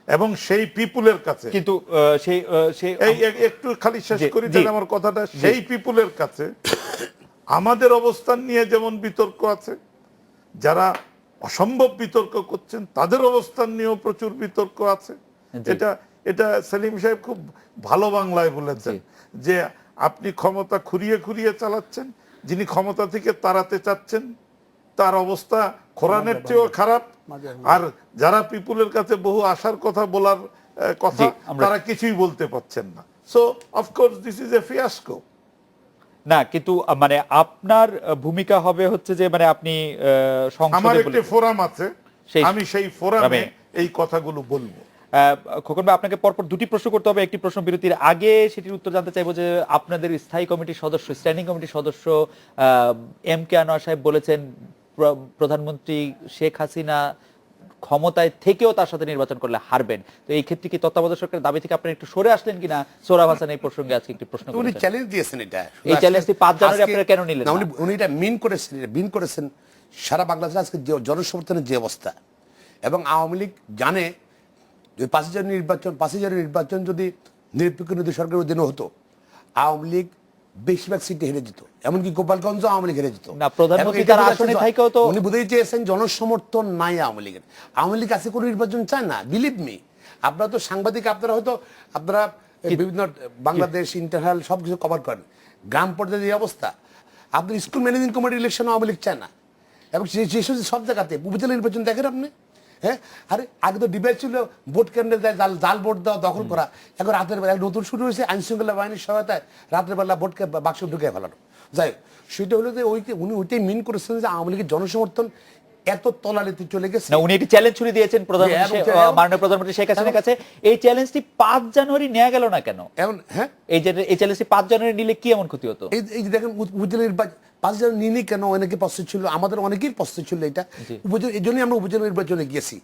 এবং সেই পিপুলের কাছে, কিন্তু একটু খালি শেষ করি তাহলে আমার কথাটা, সেই পিপুলের কাছে আমাদের অবস্থান নিয়ে যেমন বিতর্ক আছে, যারা অসম্ভব বিতর্ক করছেন তাদের অবস্থান নিয়েও প্রচুর বিতর্ক আছে। এটা সেলিম সাহেব খুব ভালো বাংলায় বলেছেন যে আপনি ক্ষমতা খুঁড়িয়ে খুঁড়িয়ে চালাচ্ছেন, যিনি ক্ষমতা থেকে তাড়াতে চাচ্ছেন তার অবস্থা কোরআনের চেয়েও খারাপ, আর যারা পিপুলের কাছে বহু আশার কথা বলার কথা তারা কিছুই বলতে পারছেন না। So of course this is a fiasco. না, কিন্তু মানে আপনার ভূমিকা হবে হচ্ছে যে মানে আপনি আমার একটা ফোরাম আছে, আমি সেই ফোরামে এই কথাগুলো বলবো। খোকন ভাই, আপনাকে পরপর 2টি প্রশ্ন করতে হবে। একটি প্রশ্ন বিরতির আগে, সেটির উত্তর জানতে চাইবো যে আপনাদের স্থায়ী কমিটির সদস্য, স্ট্যান্ডিং কমিটির সদস্য এম কে আনোয়ার সাহেব বলেছেন প্রধানমন্ত্রী শেখ হাসিনা ক্ষমতায় থেকেও তার সাথে নির্বাচন করলে হারবেন। তো এই ক্ষেত্রে কি তত্ত্বাবধায়ক সরকারের দাবি থেকে আপনারা একটু সরে আসলেন কিনা? সোহরাব হাসান এই প্রসঙ্গে আজকে একটি প্রশ্ন করেছেন। উনি চ্যালেঞ্জ দিয়েছেন, এই চ্যালেঞ্জটি 5 জানুয়ারি আপনারা কেন নিলেন না? উনি এটা মিন করেছেন সারা বাংলাদেশে আজকে যে জনসমর্থনের যে অবস্থা, এবং আওয়ামী লীগ জানে যে 5 জানুয়ারি নির্বাচন যদি নিরপেক্ষ সরকারের অধীনে হতো, আওয়ামী লীগ বেশিরভাগ সিটে হেরে যেত, এমনকি গোপালগঞ্জ আওয়ামী লীগ হেরে যেত না, প্রধানমন্ত্রী এবং এটা তার বোঝা আসনে যাচ্ছে থাইকেও তো- উনি বুঝাই চেয়েছেন জনসমর্থন নাই আওয়ামী লীগের। আওয়ামী লীগ কাছে কোনো নির্বাচন চায় না, বিলিভ মি। আপনারা তো সাংবাদিক, আপনারা হয়তো আপনারা বিভিন্ন বাংলাদেশ ইন্টারনাল সবকিছু কভার করেন, গ্রাম পর্যায়ে যে অবস্থা, আপনার school managing committee election Awami League চায় না, এবং যেসব সব জায়গাতে উপজেলা নির্বাচন দেখেন আপনি। হ্যাঁ, আরে আগে তো ডিবেট ছিল ভোট কেন্দ্রে যায় জাল ভোট দেওয়া, দখল করা। এখন রাতের বেলা নতুন শুরু হয়েছে আইন শৃঙ্খলা বাহিনীর সহায়তায় রাতের বেলা ভোটকে বাক্স ঢুকে ফেলানো। যাই হোক, সেটা হলো যে উনি ওইটাই মিন করেছেন যে আওয়ামী লীগের জনসমর্থন এত তলানিতে চলে গেছে। না, উনি একটি চ্যালেঞ্জ ছুড়ে দিয়েছেন প্রধানমন্ত্রী মাননীয় প্রধানমন্ত্রী শেখ হাসিনার কাছে। এই চ্যালেঞ্জটি 5 জানুয়ারি নেওয়া গেল না কেন? এমন হ্যাঁ, এই চ্যালেঞ্জটি 5 জানুয়ারি নিলে কি এমন ক্ষতি হতো? এই যে দেখেন উপজেলা নির্বাচন 5 জন নিনি কেন, অনেকে প্রস্তুত ছিল, আমাদের অনেকেই প্রস্তুত ছিল এটা উপজেলা, এই জন্যই আমরা উপজেলা নির্বাচনে গেছি।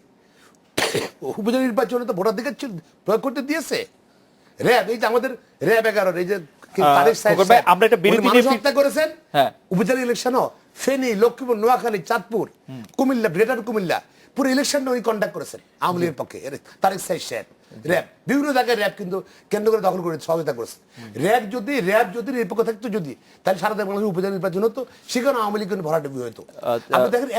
উপজেলা নির্বাচনে তো ভোটাধিকার প্রয়োগ করতে দিয়েছে র্যাব। এই যে আমাদের র্যাব 11, এই যে আমরা একটা বিরতি নিয়ে হত্যা করেছেন। হ্যাঁ, উপজেলা ইলেকশনও ফেনী, লক্ষ্মীপুর, নোয়াখালী, চাঁদপুর, কুমিল্লা, গ্রেটার কুমিল্লা পুরো ইলেকশনটা উনি কন্ডাক্ট করেছেন আওয়ামী লীগের পক্ষে। তারেক সাহেব র্যাব বিভিন্ন জায়গায় র্যাব কিন্তু কেন্দ্র করে দখল করে সহযোগিতা করেছে। র্যাব যদি নিরপেক্ষ থাকতো, যদি তাহলে সারা দেশ বাংলাদেশের উপজেলা নির্বাচন হতো, সেখানে আওয়ামী লীগ ভরাডুবি হতো। আপনি দেখেন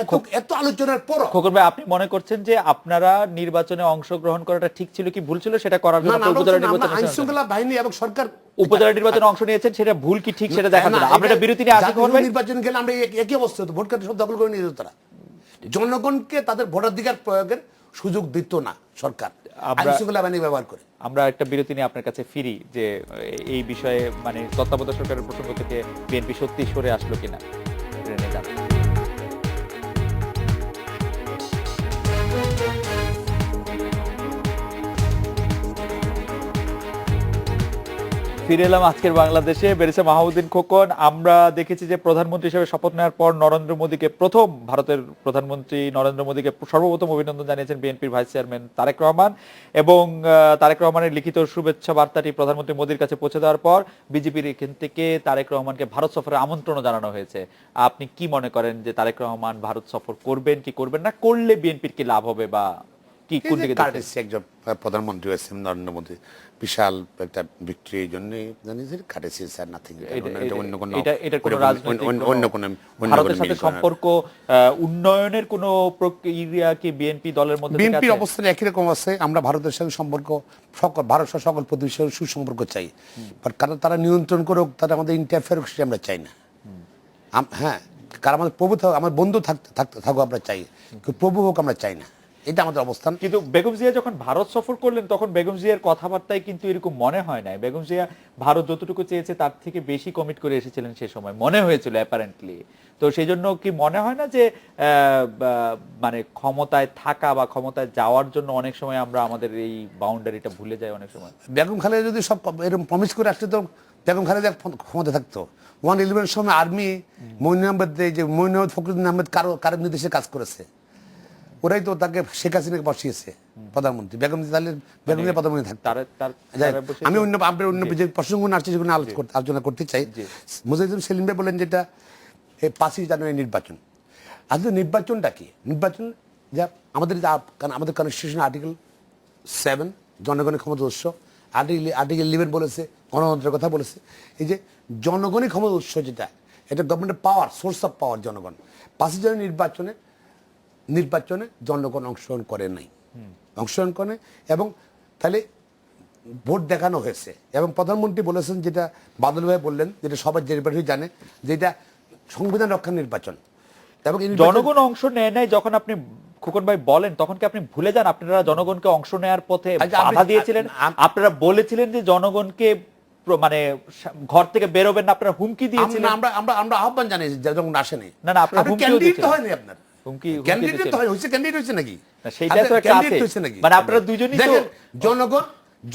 এত আলোচনার পর খোকন ভাই, আপনি মনে করছেন যে আপনারা নির্বাচনে অংশগ্রহণ করাটা ঠিক ছিল কি ভুল ছিল সেটা করার জন্য উপজেলা নির্বাচন, আইন শৃঙ্খলা বাহিনী এবং সরকার উপজেলা নির্বাচনে অংশ নিয়েছেন, সেটা ভুল কি ঠিক সেটা দেখার জন্য আমরা একটা বিরতি নিয়ে আসি। খোকন ভাই, নির্বাচন গেলে আমরা একই অবস্থা হতো, ভোট কেন্দ্র সব দখল করে নিয়ে যেত তারা। জনগণকে তাদের ভোটাধিকার প্রয়োগের সুযোগ দিত না সরকার, আইন শৃঙ্খলা বাহিনী ব্যবহার করে। আমরা একটা বিরতি নিয়ে আপনার কাছে ফিরি যে এই বিষয়ে মানে তত্ত্বাবধায়ক সরকারের প্রসঙ্গ থেকে বিএনপি সত্যি সরে আসলো কিনা। ফিরে এলাম আজকের বাংলাদেশে। বেরিসা মাহমুদ্দিন খোকন, আমরা দেখেছি যে প্রধানমন্ত্রী হিসেবে শপথ নেওয়ার পর ভারতের প্রধানমন্ত্রী নরেন্দ্র মোদীকে সর্বপ্রথম অভিনন্দন জানিয়েছেন বিএনপির ভাইস চেয়ারম্যান তারেক রহমান, এবং তারেক রহমানের লিখিত শুভেচ্ছা বার্তাটি প্রধানমন্ত্রী মোদীর কাছে পৌঁছে দেওয়ার পর বিজেপির এখান থেকে তারেক রহমানকে ভারত সফরের আমন্ত্রণ জানানো হয়েছে। আপনি কি মনে করেন যে তারেক রহমান ভারত সফর করবেন কি করবেন না, করলে বিএনপির কি লাভ হবে বা কি কোন দিকে দেখছেন? একজন প্রধানমন্ত্রী হয়েছেন নরেন্দ্র মোদী, বিশাল একটা ভিক্টরি, এই জন্যই জানিয়েছেন কাটেছি স্যার, নাথিং। ভারতের সাথে সম্পর্ক উন্নয়নের কোন প্রক্রিয়া কি বিএনপি দলের মধ্যে? বিএনপির অবস্থান একই রকম আছে। আমরা ভারতের সঙ্গে সম্পর্ক ভারত সহ সকল প্রতিবেশীর সুসম্পর্ক চাই, কারণ তারা নিয়ন্ত্রণ করুক, তারা আমাদের ইন্টারফেয়ার আমরা চাই না। হ্যাঁ, কারণ আমাদের প্রভু থাকুক, আমার বন্ধু থাকুক আমরা চাই, প্রভু হোক আমরা চাই না, এটা আমাদের অবস্থান। কিন্তু বেগম জিয়া যখন ভারত সফর করলেন তখন বেগম জিয়ার কথাবার্তায় কিন্তু এরকম মনে হয় না। বেগম জিয়া ভারত যতটুকু চেয়েছে তার থেকে বেশি কমিট করে এসেছিলেন সে সময়, মনে হয়েছিল অ্যাপারেন্টলি। তো সেই জন্য কি মনে হয় না যে মানে ক্ষমতায় থাকা বা ক্ষমতায় যাওয়ার জন্য অনেক সময় আমরা আমাদের এই বাউন্ডারিটা ভুলে যাই অনেক সময়? বেগম খালেদা যদি সব এরকম প্রমিস করে আসলে তো বেগম খালেদা ক্ষমতা থাকতো। 111 সময় আর্মি মঈন আহমেদ, যে মঈন আহমেদ, ফখরুদ্দিন আহমেদ কারো নির্দেশে কাজ করেছে, ওরাই তো তাকে শেখ হাসিনাকে বসিয়েছে প্রধানমন্ত্রী। বেগম প্রধানমন্ত্রী থাকতো। আমি অন্য যে প্রসঙ্গ আসছে সেগুলো আলোচনা করতে চাই। মুজাহিদুল সেলিম ভাই বলেন যেটা 5 জানুয়ারি নির্বাচন। আসলে নির্বাচনটা কি? নির্বাচন যা আমাদের কনস্টিটিউশন আর্টিকেল 7 জনগণের ক্ষমতা উৎস, আর্টিকেল 11 বলেছে গণতন্ত্রের কথা বলেছে। এই যে জনগণের ক্ষমতা উৎস যেটা, এটা গভর্নমেন্টের পাওয়ার, সোর্স অফ পাওয়ার জনগণ। 5 জানুয়ারি নির্বাচনে জনগণ অংশগ্রহণ করে নাই, অংশগ্রহণ করে, এবং তাহলে ভোট দেখানো হয়েছে। এবং প্রধানমন্ত্রী বলেছেন, যেটা বাদল ভাই বললেন, যেটা সবাই যে জানে, যেটা সংবিধান রক্ষার নির্বাচন। এবং জনগণ অংশ নেয় নাই যখন আপনি খোকন ভাই বলেন, তখন কি আপনি ভুলে যান আপনারা জনগণকে অংশ নেওয়ার পথে বাধা দিয়েছিলেন? আপনারা বলেছিলেন যে জনগণকে মানে ঘর থেকে বেরোবেন না, আপনারা হুমকি দিয়েছিলেন। আমরা আহ্বান জানিয়েছি যখন আসেনি। না, আপনারা হুমকিও দিয়েছিলেন। হয়নি আপনার ক্যান্ডিডেট হয়েছে, ক্যান্ডিডেট হয়েছে নাকি? সেইটা তো একটা আছে, মানে আপনারা দুইজনই তো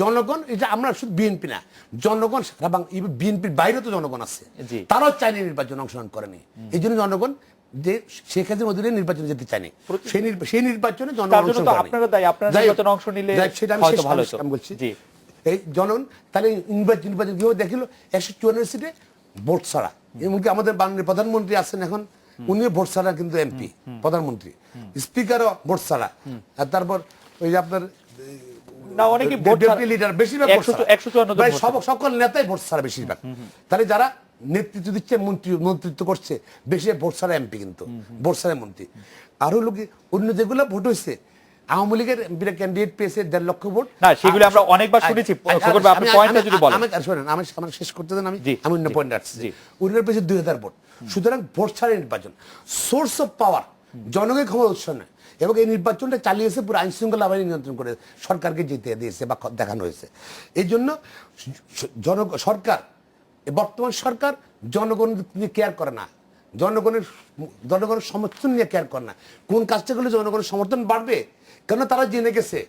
জনগণ, এটা আমরা শুধু বিএনপি না, জনগণ এবং বিএনপির বাইরে তো জনগণ আছে, তারাও চাইনি নির্বাচন অংশগ্রহণ করেনি। এই জন্য জনগণ যে শেখ হাসিনার অধীনে নির্বাচনে যেতে চায়নি, সেই নির্বাচনে জনগণ অংশ নিলে সেটা আমি বলছি। এই জনগণ তাহলে নির্বাচন কিভাবে দেখিল? 154 সিটে ভোট ছাড়া, এমনকি আমাদের বাংলাদেশের প্রধানমন্ত্রী আছেন এখন, উনিও ভোট ছাড়া কিন্তু এমপি প্রধানমন্ত্রী, স্পিকারও ভোট ছাড়া, আর তারপর ওই যে আপনার সকল নেতাই ভোট ছাড়া বেশিরভাগ। তাহলে যারা নেতৃত্ব দিচ্ছে, মন্ত্রিত্ব করছে, বেশি ভোটসারা এমপি, কিন্তু ভোটসারা মন্ত্রী। আর হলো কি অন্য যেগুলো ভোট হয়েছে, আওয়ামী লীগের ক্যান্ডিডেট পেয়েছে 1.5 লক্ষ ভোট। না, সেগুলো আমরা অনেকবার শুনেছি। খোকন ভাই, আপনি পয়েন্টটা যদি বলেন। শোনেন, আমি শেষ করতে দেন, আমি জি, অন্য জি, পয়েন্ট আসছি। জি। উনার পেয়েছে 2000 ভোট। সুতরাং ভোট ছাড়া নির্বাচন, সোর্স অফ পাওয়ার, জনগণের ক্ষমতা উৎস নয়। এবং এই নির্বাচনটা চালিয়েছে পুরো আইন শৃঙ্খলা বাহিনী নিয়ন্ত্রণ করে, সরকারকে জিতে দিয়েছে বা দেখানো হয়েছে। এই জন্য সরকার, বর্তমান সরকার জনগণ নিয়ে কেয়ার করে না, জনগণের সমর্থন নিয়ে কেয়ার করে না। কোন কাজটা করলে জনগণের সমর্থন বাড়বে, কেন তারা জেনে গেছে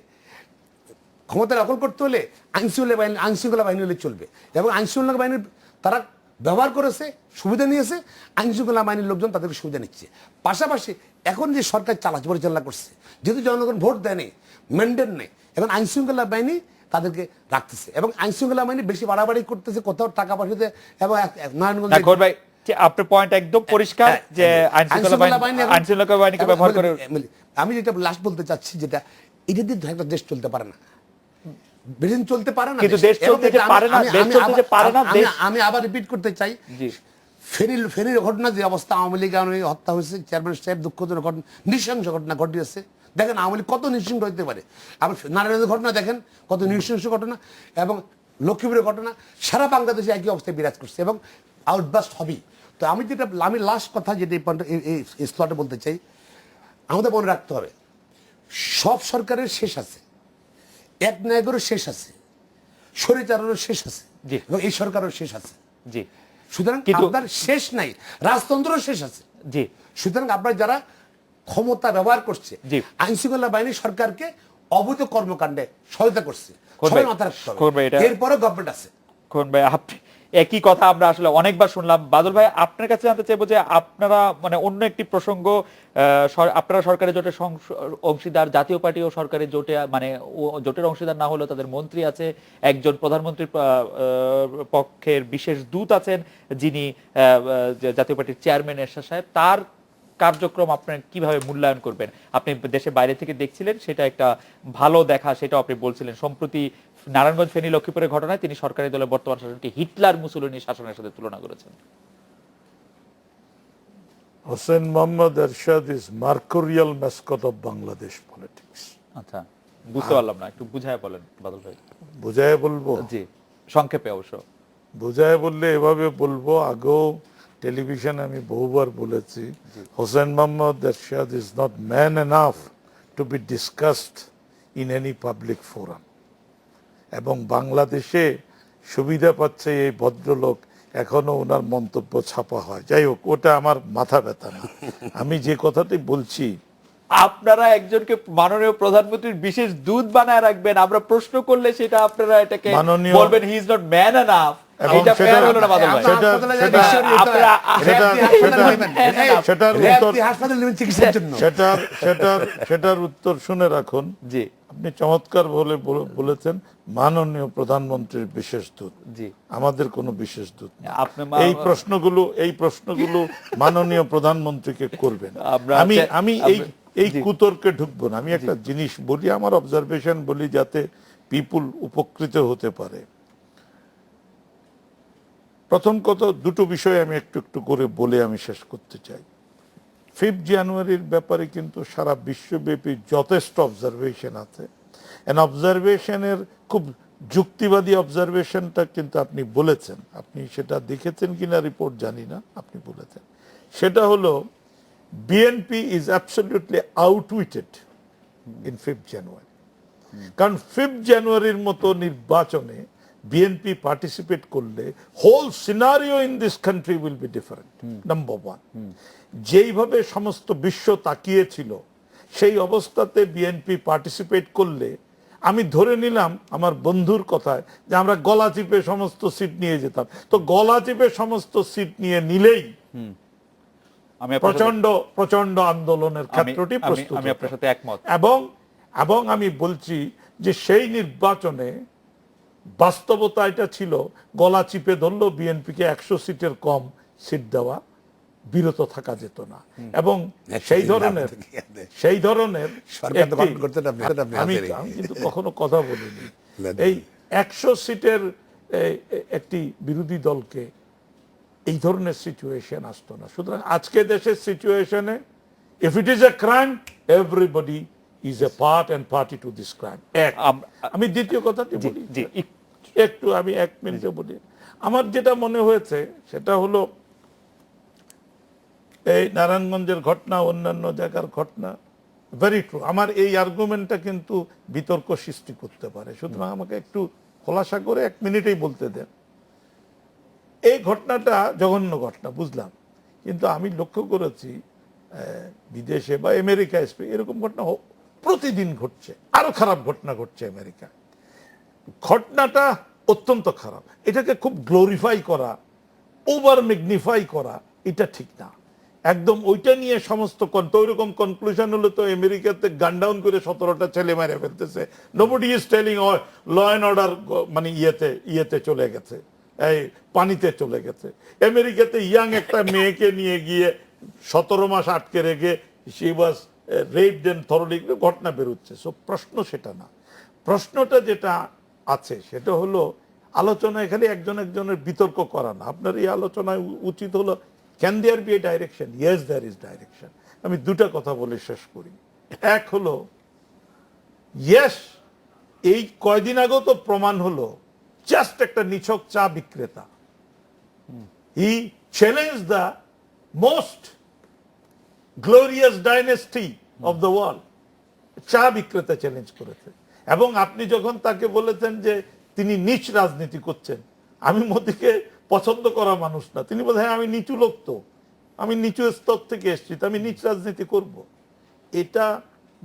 ক্ষমতা দখল করতে হলে আইনশৃঙ্খলা বাহিনী হলে চলবে। এবং আইনশৃঙ্খলা বাহিনীর তারা ব্যবহার করেছে, সুবিধা নিয়েছে, আইনশৃঙ্খলা বাহিনীর লোকজন তাদেরকে সুবিধা নিচ্ছে। পাশাপাশি এখন যে সরকার পরিচালনা করছে, যেহেতু জনগণ ভোট দেয়নি, ম্যান্ডেট নেই, এখন আইনশৃঙ্খলা বাহিনী তাদেরকে রাখতেছে। এবং আইনশৃঙ্খলা বাহিনী বেশি বাড়াবাড়ি করতেছে, কোথাও টাকা পয়সাতে। এবং নারায়ণগঞ্জ ভাই, আপনার পয়েন্ট একদম পরিষ্কার যে আইনশৃঙ্খলা বাহিনীকে ব্যবহার করে। আমি যেটা লাস্ট বলতে চাচ্ছি, যেটা এটা দিয়ে একটা দেশ চলতে পারে না, বেশিদিন চলতে পারে না। কিন্তু দেশ চলতে যে পারে না, দেশ চলতে যে পারে না, আমি আবার রিপিট করতে চাই, ফেনীর ঘটনা যে অবস্থা, আওয়ামী লীগ হত্যা হয়েছে, চেয়ারম্যান সাহেব দুঃখজনক ঘটনা, নৃশংস ঘটনা ঘটিয়েছে। দেখেন আওয়ামী লীগ কত নৃশংস হতে পারে। আবার নারায়ণগঞ্জের ঘটনা দেখেন কত নৃশংস ঘটনা, এবং লক্ষ্মীপুরের ঘটনা, সারা বাংলাদেশে একই অবস্থায় বিরাজ করছে এবং আউটবাস্ট হবেই। তো আমি লাস্ট কথা যেটা এই স্লটে বলতে চাই, আমাদের মনে রাখতে হবে সব সরকারের শেষ আছে, এক নায়কেরও শেষ আছে, স্বৈরাচারেরও শেষ আছে, এবং এই সরকারেরও শেষ আছে। জি, সুতরাং আপনার শেষ নাই, রাজতন্ত্রও শেষ আছে। জি, সুতরাং আপনার যারা ক্ষমতা ব্যবহার করছে, আইন শৃঙ্খলা বাহিনী সরকারকে অবৈধ কর্মকাণ্ডে সহায়তা করছে, সবাই মাথা রাখতে হবে। এরপরে গভর্নমেন্ট আছে। কোন ভাই, আপনি একই কথা আমরা আসলে অনেকবার শুনলাম। বাদল ভাই, আপনার কাছে জানতে চাইবো যে আপনারা মানে অন্য একটি প্রসঙ্গ, আপনারা সরকারের জোটের অংশীদার, জাতীয় পার্টি ও সরকারের জোটে মানে জোটের অংশীদার না হলেও তাদের মন্ত্রী আছে, একজন প্রধানমন্ত্রীর পক্ষের বিশেষ দূত আছেন যিনি জাতীয় পার্টির চেয়ারম্যান এরশাদ সাহেব। তার কার্যক্রম আপনারা কিভাবে মূল্যায়ন করবেন? আপনি দেশে বাইরে থেকে দেখছিলেন, সেটা একটা ভালো দেখা, সেটাও আপনি বলছিলেন। সম্প্রতি নারায়ণগঞ্জ, ফেনী, লক্ষ্মীপুরের ঘটনায় তিনি সরকারি দলের বর্তমান শাসনকে হিটলার মুসোলিনি শাসনের সাথে তুলনা করেছেন। Hussain Muhammad Ershad is mercurial mascot of Bangladesh politics. আচ্ছা, বুঝতে পারলাম না, একটু বুঝায় বলেন বাদল ভাই। বুঝায় বলবো? জি, সংক্ষেপে অবশ্য। বুঝায় বললে এভাবে বলবো, আগেও টেলিভিশনে আমি বহুবার বলেছি, Hussain Muhammad Ershad is not man enough to be discussed in any public forum. এবং বাংলাদেশে সুবিধা পাচ্ছে এই ভদ্রলোক, এখনো ওনার মন্তব্য ছাপা হয়। যাই হোক, ওটা আমার মাথা ব্যথা না। আমি যে কথাটি বলছি, আপনারা একজনকে মাননীয় প্রধানমন্ত্রীর বিশেষ দূত বানায় রাখবেন, আমরা প্রশ্ন করলে সেটা আপনারা এটাকে বলবেন he is not man enough. এটা ফেয়ার হলো না বাদল ভাই। সেটার উত্তর শুনে রাখুন। জি, আপনি চমৎকার বলেছেন, মাননীয় প্রধানমন্ত্রীর বিশেষ দূত। জি, আমাদের কোনো বিশেষ দূত নেই। এই প্রশ্নগুলো মাননীয় প্রধানমন্ত্রীকে করবেন। আমি এই কুতর্কে ঢুকবো না। আমি একটা জিনিস বলি, আমার অবজারভেশন বলি, যাতে পিপুল উপকৃত হতে পারে। প্রথম কথা, দুটো বিষয় আমি একটু একটু করে বলে আমি শেষ করতে চাই। 5 জানুয়ারির ব্যাপারে কিন্তু সারা বিশ্বব্যাপী যথেষ্ট অবজারভেশন আছে। অবজারভেশনের খুব যুক্তিবাদী অবজারভেশনটা কিন্তু আপনি বলেছেন, আপনি সেটা দেখেছেন কিনা রিপোর্ট জানি না, আপনি বলেছেন। সেটা হলো BNP is absolutely outwitted in 5 January. কারণ 5 জানুয়ারির মতো নির্বাচনে বিএনপি পার্টিসিপেট করলে whole scenario in this country will be different. Number 1, যেইভাবে সমস্ত বিশ্ব তাকিয়েছিল, সেই অবস্থাতে বিএনপি পার্টিসিপেট করলে আমি ধরে নিলাম আমার বন্ধুর কথায় যে আমরা গলা চিপে সমস্ত সিট নিয়ে যেতাম। তো গলা চিপে সমস্ত সিট নিয়ে নিলেই প্রচন্ড আন্দোলনের ক্ষেত্রটি প্রস্তুত। আমি আপনার সাথে একমত। এবং আমি বলছি যে সেই নির্বাচনে বাস্তবতা এটা ছিল, গলা চিপে ধরলো বিএনপিকে 100 সিটের কম সিট দেওয়া, বিরত থাকা যেত না। এবং সেই ধরনের আমি কিন্তু কখনো কথা বলিনি। এই 100 সিটের একটি বিরোধী দলকে এই ধরনের সিচুয়েশন আসতো না। সুতরাং আজকে দেশের সিচুয়েশনে if it is a crime everybody is a part and party to this crime. আমি দ্বিতীয় কথাটি বলি, একটু আমি 1 মিনিটে বলি। আমার যেটা মনে হয়েছে সেটা হলো এই নারায়ণগঞ্জের ঘটনা, অন্যান্য জায়গার ঘটনা, ভেরি ট্রু। আমার এই আর্গুমেন্টটা কিন্তু বিতর্ক সৃষ্টি করতে পারে, সুতরাং আমাকে একটু খোলাসা করে 1 মিনিটেই বলতে দেন। এই ঘটনাটা জঘন্য ঘটনা, বুঝলাম, কিন্তু আমি লক্ষ্য করেছি বিদেশে বা আমেরিকায় এরকম ঘটনা প্রতিদিন ঘটছে, আরো খারাপ ঘটনা ঘটছে আমেরিকায়। ঘটনাটা অত্যন্ত খারাপ, এটাকে খুব গ্লোরিফাই করা, ওভার ম্যাগনিফাই করা, এটা ঠিক না একদম। ওইটা নিয়ে সমস্ত ওইরকম কনক্লুশন হলো তো আমেরিকাতে গান ডাউন করে 17টা ছেলে মেরে ফেলতেছে, nobody is telling law and order মানে ইয়েতে চলে গেছে, এই পানিতে চলে গেছে। আমেরিকাতে ইয়াং একটা মেয়েকে নিয়ে গিয়ে 17 মাস আটকে রেখে she was raped and thoroughly ঘটনা বেরোচ্ছে। সো প্রশ্ন সেটা না, প্রশ্নটা যেটা আছে সেটা হলো আলোচনায় খালি একজন একজনের বিতর্ক করা না। আপনার এই আলোচনায় উচিত হলো can there be a direction? Yes, there is direction. আমি দুটা কথা বলে শেষ করি। এক হলো ইয়েস, এই কয়দিন আগেও তো প্রমাণ হলো জাস্ট একটা নিছক চা বিক্রেতা, he challenge the most glorious dynasty of the world. চা বিক্রেতা চ্যালেঞ্জ করেছে, এবং আপনি যখন তাকে বলেছেন যে তিনি নীচ রাজনীতি করছেন, আমি মোদিকে পছন্দ করা মানুষ না, তিনি বলেন হ্যাঁ আমি নিচু লোক, তো আমি নিচু স্তর থেকে এসেছি, তো আমি নীচ রাজনীতি করব। এটা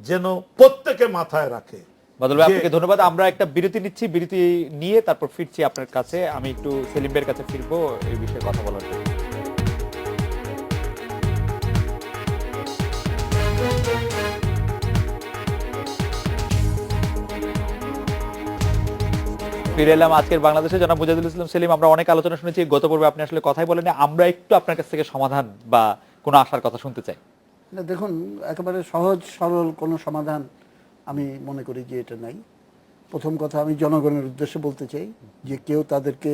যেন প্রত্যেকে মাথায় রাখে। বাদল ভাই আপনাকে ধন্যবাদ। আমরা একটা বিরতি নিচ্ছি, বিরতি নিয়ে তারপর ফিরছি আপনার কাছে। আমি একটু সেলিম ভাইয়ের কাছে ফিরবো এই বিষয়ে কথা বলার জন্য। ফিরে এলাম আজকের বাংলাদেশে। জনাব মুজাহিদুল ইসলাম সেলিম, আমরা অনেক আলোচনা শুনেছি, গত পর্বে আপনি আসলে কথাই বলেন, আমরা একটু আপনার কাছ থেকে সমাধান বা কোনো আশার কথা শুনতে চাই। দেখুন, একেবারে সহজ সরল কোনো সমাধান আমি মনে করি যে এটা নাই। প্রথম কথা আমি জনগণের উদ্দেশ্যে বলতে চাই যে কেউ তাদেরকে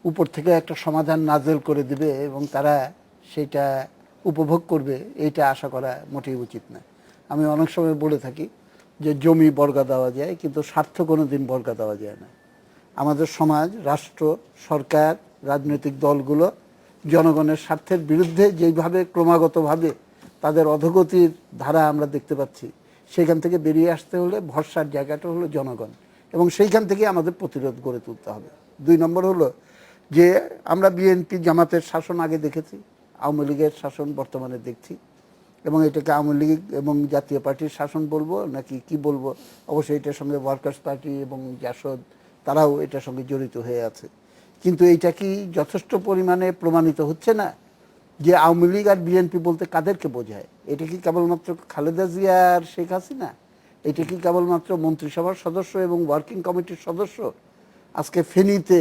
উপর থেকে একটা সমাধান নাজেল করে দিবে এবং তারা সেটা উপভোগ করবে, এইটা আশা করা মোটেই উচিত না। আমি অনেক সময় বলে থাকি যে জমি বর্গা দেওয়া যায়, কিন্তু স্বার্থ কোনো দিন বর্গা দেওয়া যায় না। আমাদের সমাজ, রাষ্ট্র, সরকার, রাজনৈতিক দলগুলো জনগণের স্বার্থের বিরুদ্ধে যেইভাবে ক্রমাগতভাবে তাদের অধোগতির ধারা আমরা দেখতে পাচ্ছি, সেখান থেকে বেরিয়ে আসতে হলে ভরসার জায়গাটা হলো জনগণ, এবং সেইখান থেকে আমাদের প্রতিরোধ গড়ে তুলতে হবে। 2 নম্বর হলো যে আমরা বিএনপি জামাতের শাসন আগে দেখেছি, আওয়ামী লীগের শাসন বর্তমানে দেখছি, এবং এটাকে আওয়ামী লীগ এবং জাতীয় পার্টির শাসন বলবো নাকি কি বলবো, অবশ্যই এটার সঙ্গে ওয়ার্কার্স পার্টি এবং জাসদ তারাও এটার সঙ্গে জড়িত হয়ে আছে। কিন্তু এইটা কি যথেষ্ট পরিমাণে প্রমাণিত হচ্ছে না যে আওয়ামী লীগ আর বিএনপি বলতে কাদেরকে বোঝায়? এটা কি কেবলমাত্র খালেদা জিয়া আর শেখ হাসিনা? এটা কি কেবলমাত্র মন্ত্রিসভার সদস্য এবং ওয়ার্কিং কমিটির সদস্য? আজকে ফেনীতে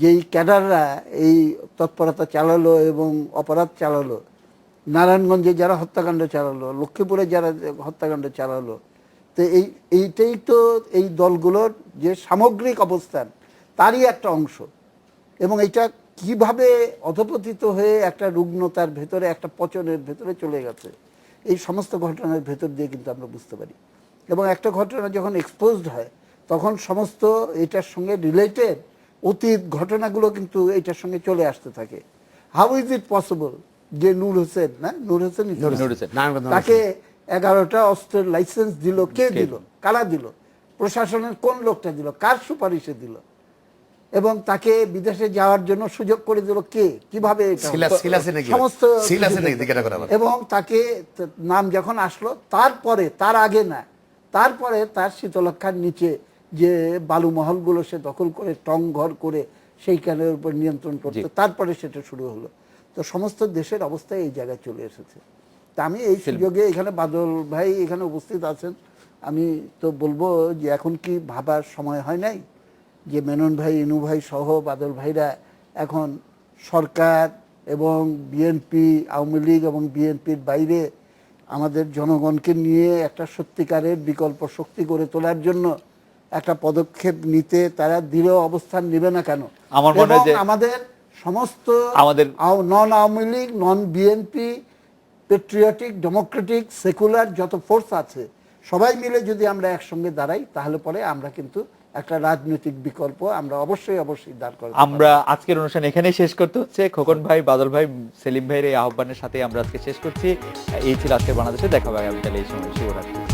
যেই ক্যাডাররা এই তৎপরতা চালালো এবং অপরাধ চালালো, নারায়ণগঞ্জে যারা হত্যাকাণ্ড চালালো, লক্ষ্মীপুরে যারা হত্যাকাণ্ড চালালো, তো এইটাই তো এই দলগুলোর যে সামগ্রিক অবস্থান তারই একটা অংশ। এবং এটা কিভাবে অধপতিত হয়ে একটা রুগ্নতার ভেতরে, একটা পচনের ভেতরে চলে গেছে, এই সমস্ত ঘটনার ভেতর দিয়ে কিন্তু আমরা বুঝতে পারি। এবং একটা ঘটনা যখন এক্সপোজড হয় তখন সমস্ত এটার সঙ্গে রিলেটেড অতীত ঘটনাগুলো কিন্তু এটার সঙ্গে চলে আসতে থাকে। হাউ ইজ ইট পসিবল যে নূর হোসেন, তাকে 11টা অস্ত্রের লাইসেন্স দিল, কে দিল, কারা দিল, প্রশাসনের কোন লোকটা দিল, কার সুপারিশে দিল, এবং তাকে বিদেশে যাওয়ার জন্য সুযোগ করে দিল কে, কিভাবে, সমস্ত, এবং তাকে নাম যখন আসলো তারপরে, তার আগে না, তারপরে তার শীতলক্ষার নিচে যে বালু মহলগুলো সে দখল করে টং ঘর করে সেইখানের উপর নিয়ন্ত্রণ করতে, তারপরে সেটা শুরু হলো। তো সমস্ত দেশের অবস্থা এই জায়গায় চলে এসেছে। তা আমি এই সুযোগে, এখানে বাদল ভাই এখানে উপস্থিত আছেন, আমি তো বলবো যে এখন কি ভাবার সময় হয় নাই যে মেনন ভাই, ইনু ভাই সহ বাদল ভাইরা এখন সরকার এবং বিএনপি, আওয়ামী লীগ এবং বিএনপির বাইরে আমাদের জনগণকে নিয়ে একটা সত্যিকারের বিকল্প শক্তি করে তোলার জন্য একটা পদক্ষেপ নিতে তারা দৃঢ় অবস্থান নেবে না কেন? আমাদের সমস্ত আমাদের নন আওয়ামী লীগ, নন বিএনপি, পেট্রিয়টিক, ডেমোক্রেটিক, সেকুলার যত ফোর্স আছে সবাই মিলে যদি আমরা একসঙ্গে দাঁড়াই তাহলে পরে আমরা কিন্তু একটা রাজনৈতিক বিকল্প আমরা অবশ্যই দাঁড় করব। আমরা আজকের অনুষ্ঠান এখানেই শেষ করতে হচ্ছে। খোকন ভাই, বাদল ভাই, সেলিম ভাইয়ের এই আহ্বানের সাথে আমরা আজকে শেষ করছি। এই ছিল আজকে বাংলাদেশে, দেখা হবে আগামীকাল এই সময়। শুভরাত্রি।